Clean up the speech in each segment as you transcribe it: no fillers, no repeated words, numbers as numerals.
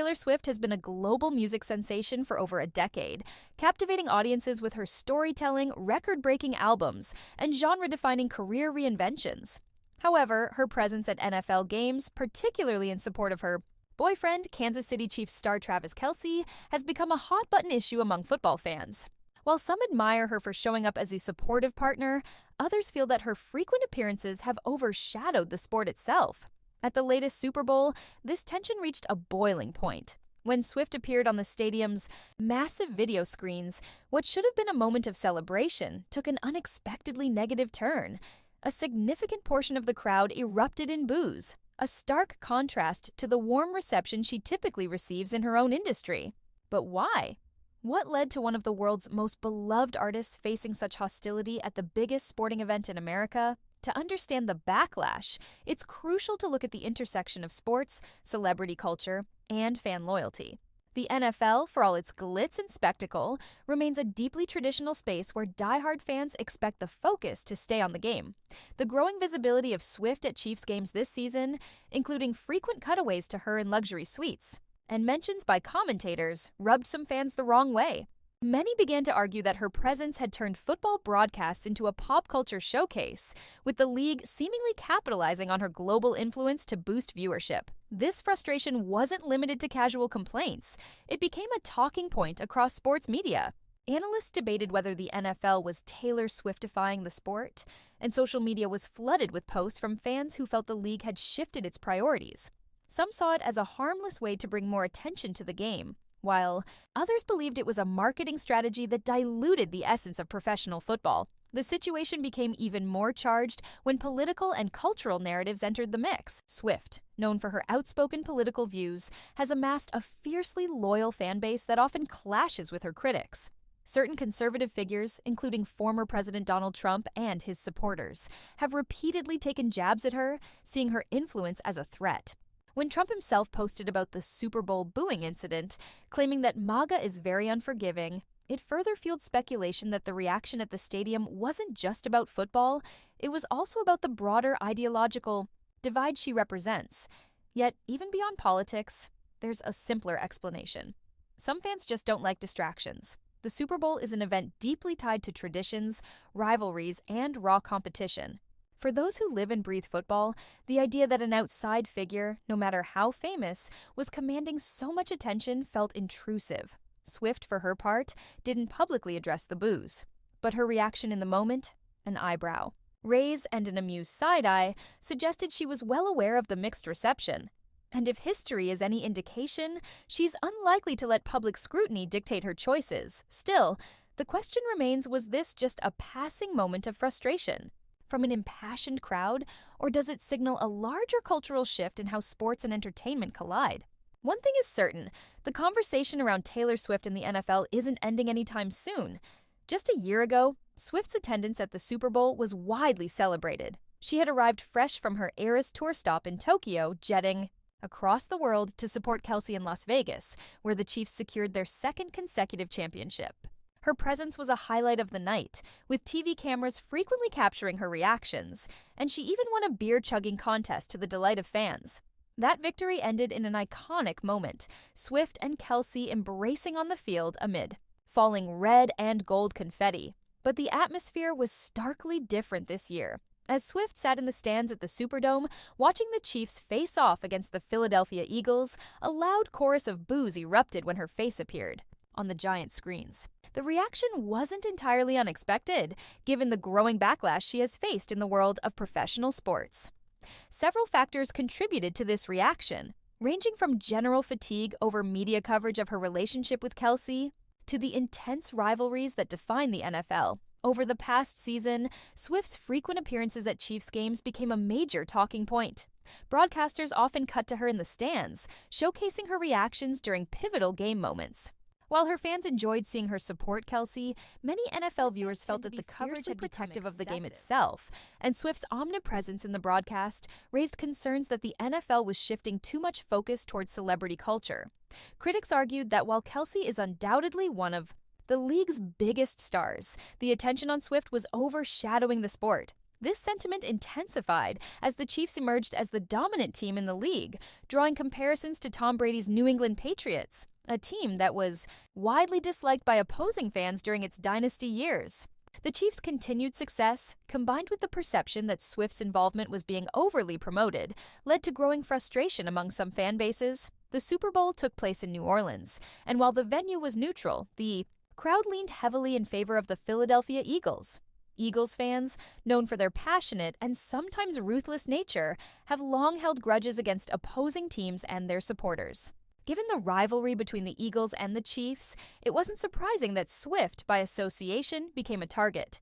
Taylor Swift has been a global music sensation for over a decade, captivating audiences with her storytelling, record-breaking albums, and genre-defining career reinventions. However, her presence at NFL games, particularly in support of her boyfriend, Kansas City Chiefs star Travis Kelce, has become a hot-button issue among football fans. While some admire her for showing up as a supportive partner, others feel that her frequent appearances have overshadowed the sport itself. At the latest Super Bowl, this tension reached a boiling point. When Swift appeared on the stadium's massive video screens, what should have been a moment of celebration took an unexpectedly negative turn. A significant portion of the crowd erupted in boos, a stark contrast to the warm reception she typically receives in her own industry. But why? What led to one of the world's most beloved artists facing such hostility at the biggest sporting event in America? To understand the backlash, it's crucial to look at the intersection of sports, celebrity culture, and fan loyalty. The NFL, for all its glitz and spectacle, remains a deeply traditional space where diehard fans expect the focus to stay on the game. The growing visibility of Swift at Chiefs games this season, including frequent cutaways to her in luxury suites, and mentions by commentators, rubbed some fans the wrong way. Many began to argue that her presence had turned football broadcasts into a pop culture showcase, with the league seemingly capitalizing on her global influence to boost viewership. This frustration wasn't limited to casual complaints. It became a talking point across sports media. Analysts debated whether the NFL was Taylor Swiftifying the sport, and social media was flooded with posts from fans who felt the league had shifted its priorities. Some saw it as a harmless way to bring more attention to the game, while others believed it was a marketing strategy that diluted the essence of professional football. The situation became even more charged when political and cultural narratives entered the mix. Swift, known for her outspoken political views, has amassed a fiercely loyal fan base that often clashes with her critics. Certain conservative figures, including former President Donald Trump and his supporters, have repeatedly taken jabs at her, seeing her influence as a threat. When Trump himself posted about the Super Bowl booing incident, claiming that MAGA is very unforgiving, it further fueled speculation that the reaction at the stadium wasn't just about football, it was also about the broader ideological divide she represents. Yet, even beyond politics, there's a simpler explanation. Some fans just don't like distractions. The Super Bowl is an event deeply tied to traditions, rivalries, and raw competition. For those who live and breathe football, the idea that an outside figure, no matter how famous, was commanding so much attention felt intrusive. Swift, for her part, didn't publicly address the boos, but her reaction in the moment? An eyebrow raise and an amused side-eye suggested she was well aware of the mixed reception. And if history is any indication, she's unlikely to let public scrutiny dictate her choices. Still, the question remains, was this just a passing moment of frustration from an impassioned crowd, or does it signal a larger cultural shift in how sports and entertainment collide? One thing is certain, the conversation around Taylor Swift in the NFL isn't ending anytime soon. Just a year ago, Swift's attendance at the Super Bowl was widely celebrated. She had arrived fresh from her Eras tour stop in Tokyo, jetting across the world to support Kelce in Las Vegas, where the Chiefs secured their second consecutive championship. Her presence was a highlight of the night, with TV cameras frequently capturing her reactions, and she even won a beer-chugging contest to the delight of fans. That victory ended in an iconic moment, Swift and Kelce embracing on the field amid falling red and gold confetti. But the atmosphere was starkly different this year. As Swift sat in the stands at the Superdome, watching the Chiefs face off against the Philadelphia Eagles, a loud chorus of boos erupted when her face appeared on the giant screens. The reaction wasn't entirely unexpected, given the growing backlash she has faced in the world of professional sports. Several factors contributed to this reaction, ranging from general fatigue over media coverage of her relationship with Kelce to the intense rivalries that define the NFL. Over the past season, Swift's frequent appearances at Chiefs games became a major talking point. Broadcasters often cut to her in the stands, showcasing her reactions during pivotal game moments. While her fans enjoyed seeing her support Kelce, many NFL viewers felt that the coverage had become protective of the game itself, and Swift's omnipresence in the broadcast raised concerns that the NFL was shifting too much focus towards celebrity culture. Critics argued that while Kelce is undoubtedly one of the league's biggest stars, the attention on Swift was overshadowing the sport. This sentiment intensified as the Chiefs emerged as the dominant team in the league, drawing comparisons to Tom Brady's New England Patriots, a team that was widely disliked by opposing fans during its dynasty years. The Chiefs' continued success, combined with the perception that Swift's involvement was being overly promoted, led to growing frustration among some fan bases. The Super Bowl took place in New Orleans, and while the venue was neutral, the crowd leaned heavily in favor of the Philadelphia Eagles. Eagles fans, known for their passionate and sometimes ruthless nature, have long held grudges against opposing teams and their supporters. Given the rivalry between the Eagles and the Chiefs, it wasn't surprising that Swift, by association, became a target.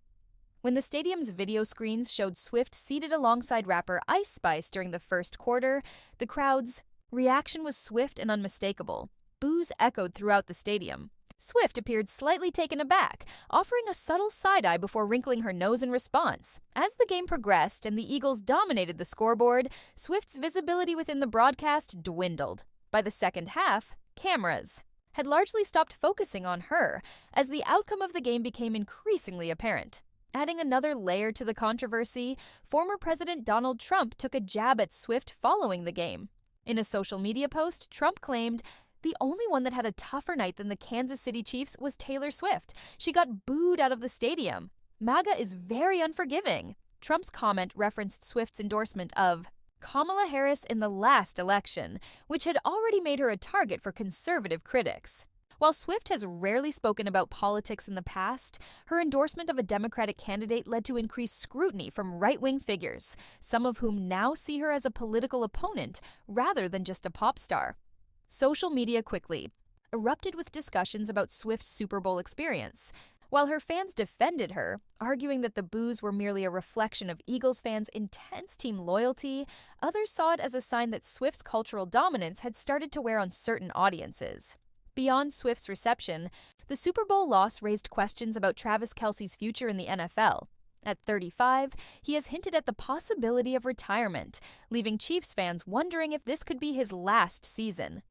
When the stadium's video screens showed Swift seated alongside rapper Ice Spice during the first quarter, the crowd's reaction was swift and unmistakable. Boos echoed throughout the stadium. Swift appeared slightly taken aback, offering a subtle side-eye before wrinkling her nose in response. As the game progressed and the Eagles dominated the scoreboard, Swift's visibility within the broadcast dwindled. By the second half, cameras had largely stopped focusing on her, as the outcome of the game became increasingly apparent. Adding another layer to the controversy, former President Donald Trump took a jab at Swift following the game. In a social media post, Trump claimed, "The only one that had a tougher night than the Kansas City Chiefs was Taylor Swift. She got booed out of the stadium. MAGA is very unforgiving." Trump's comment referenced Swift's endorsement of Kamala Harris in the last election, which had already made her a target for conservative critics. While Swift has rarely spoken about politics in the past, her endorsement of a Democratic candidate led to increased scrutiny from right-wing figures, some of whom now see her as a political opponent rather than just a pop star. Social media quickly erupted with discussions about Swift's Super Bowl experience. While her fans defended her, arguing that the boos were merely a reflection of Eagles fans' intense team loyalty, others saw it as a sign that Swift's cultural dominance had started to wear on certain audiences. Beyond Swift's reception, the Super Bowl loss raised questions about Travis Kelce's future in the NFL. At 35, he has hinted at the possibility of retirement, leaving Chiefs fans wondering if this could be his last season.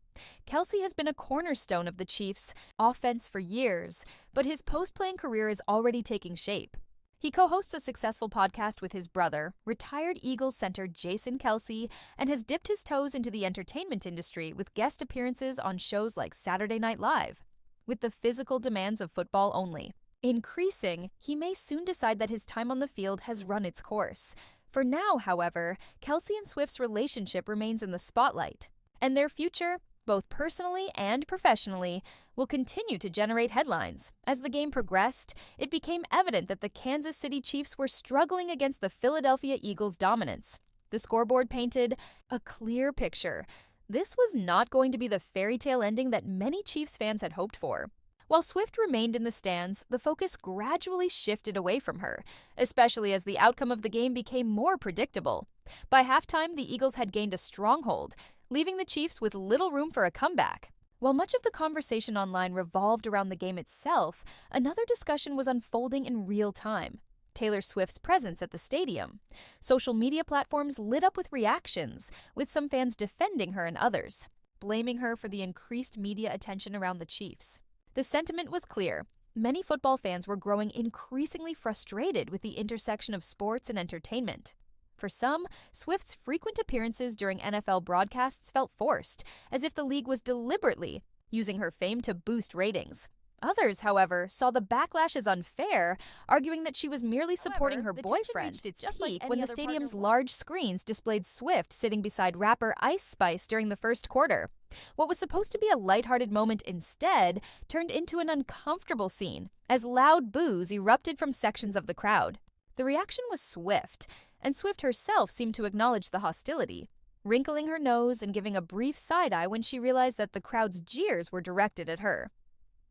Kelce has been a cornerstone of the Chiefs' offense for years, but his post-playing career is already taking shape. He co-hosts a successful podcast with his brother, retired Eagles center Jason Kelce, and has dipped his toes into the entertainment industry with guest appearances on shows like Saturday Night Live. With the physical demands of football only increasing, he may soon decide that his time on the field has run its course. For now, however, Kelce and Swift's relationship remains in the spotlight, and their future, both personally and professionally, will continue to generate headlines. As the game progressed, it became evident that the Kansas City Chiefs were struggling against the Philadelphia Eagles' dominance. The scoreboard painted a clear picture. This was not going to be the fairy tale ending that many Chiefs fans had hoped for. While Swift remained in the stands, the focus gradually shifted away from her, especially as the outcome of the game became more predictable. By halftime, the Eagles had gained a stronghold, leaving the Chiefs with little room for a comeback. While much of the conversation online revolved around the game itself, another discussion was unfolding in real time: Taylor Swift's presence at the stadium. Social media platforms lit up with reactions, with some fans defending her and others blaming her for the increased media attention around the Chiefs. The sentiment was clear. Many football fans were growing increasingly frustrated with the intersection of sports and entertainment. For some, Swift's frequent appearances during NFL broadcasts felt forced, as if the league was deliberately using her fame to boost ratings. Others, however, saw the backlash as unfair, arguing that she was merely supporting her boyfriend. Its peak when the stadium's large screens displayed Swift sitting beside rapper Ice Spice during the first quarter. What was supposed to be a lighthearted moment instead turned into an uncomfortable scene, as loud boos erupted from sections of the crowd. The reaction was swift, and Swift herself seemed to acknowledge the hostility, wrinkling her nose and giving a brief side-eye when she realized that the crowd's jeers were directed at her.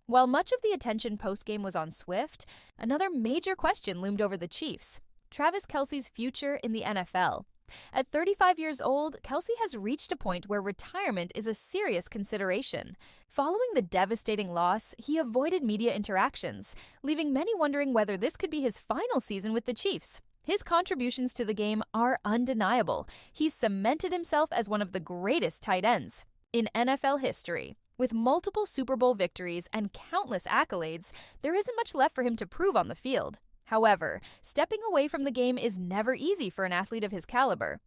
While much of the attention post-game was on Swift, another major question loomed over the Chiefs: Travis Kelce's future in the NFL. At 35 years old, Kelce has reached a point where retirement is a serious consideration. Following the devastating loss, he avoided media interactions, leaving many wondering whether this could be his final season with the Chiefs. His contributions to the game are undeniable. He's cemented himself as one of the greatest tight ends in NFL history. With multiple Super Bowl victories and countless accolades, there isn't much left for him to prove on the field. However, stepping away from the game is never easy for an athlete of his caliber.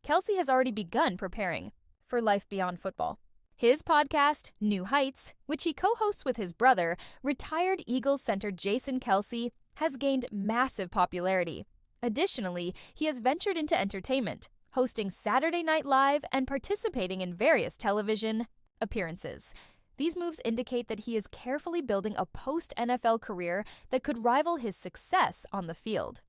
Kelce has already begun preparing for life beyond football. His podcast, New Heights, which he co-hosts with his brother, retired Eagles center Jason Kelce, has gained massive popularity. Additionally, he has ventured into entertainment, hosting Saturday Night Live and participating in various television appearances. These moves indicate that he is carefully building a post-NFL career that could rival his success on the field.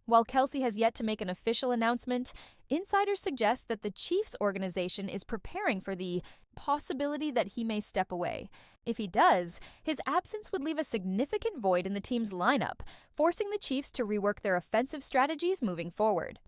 While Kelce has yet to make an official announcement, insiders suggest that the Chiefs organization is preparing for the possibility that he may step away. If he does, his absence would leave a significant void in the team's lineup, forcing the Chiefs to rework their offensive strategies moving forward.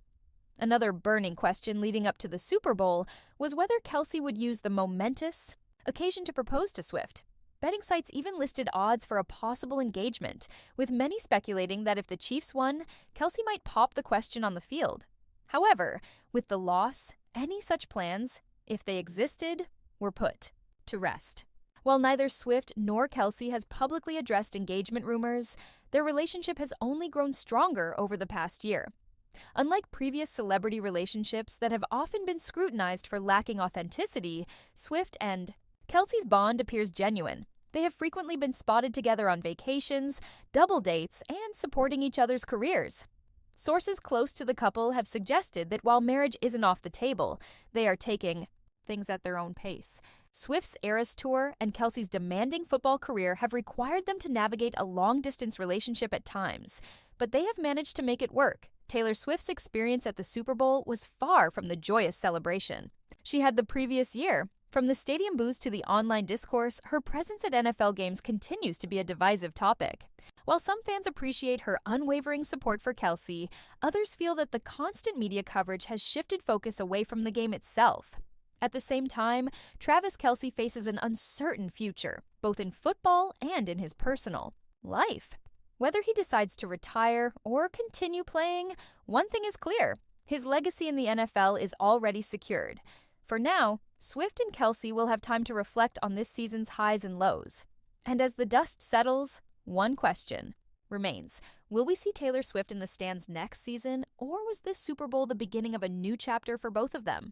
Another burning question leading up to the Super Bowl was whether Kelce would use the momentous occasion to propose to Swift. Betting sites even listed odds for a possible engagement, with many speculating that if the Chiefs won, Kelce might pop the question on the field. However, with the loss, any such plans, if they existed, were put to rest. While neither Swift nor Kelce has publicly addressed engagement rumors, their relationship has only grown stronger over the past year. Unlike previous celebrity relationships that have often been scrutinized for lacking authenticity, Swift and Kelce's bond appears genuine. They have frequently been spotted together on vacations, double dates, and supporting each other's careers. Sources close to the couple have suggested that while marriage isn't off the table, they are taking things at their own pace. Swift's Eras Tour and Kelce's demanding football career have required them to navigate a long-distance relationship at times, but they have managed to make it work. Taylor Swift's experience at the Super Bowl was far from the joyous celebration she had the previous year. From the stadium boos to the online discourse, her presence at NFL games continues to be a divisive topic. While some fans appreciate her unwavering support for Kelce, others feel that the constant media coverage has shifted focus away from the game itself. At the same time, Travis Kelce faces an uncertain future, both in football and in his personal life. Whether he decides to retire or continue playing, one thing is clear: his legacy in the NFL is already secured. For now, Swift and Kelce will have time to reflect on this season's highs and lows. And as the dust settles, one question remains: will we see Taylor Swift in the stands next season, or was this Super Bowl the beginning of a new chapter for both of them?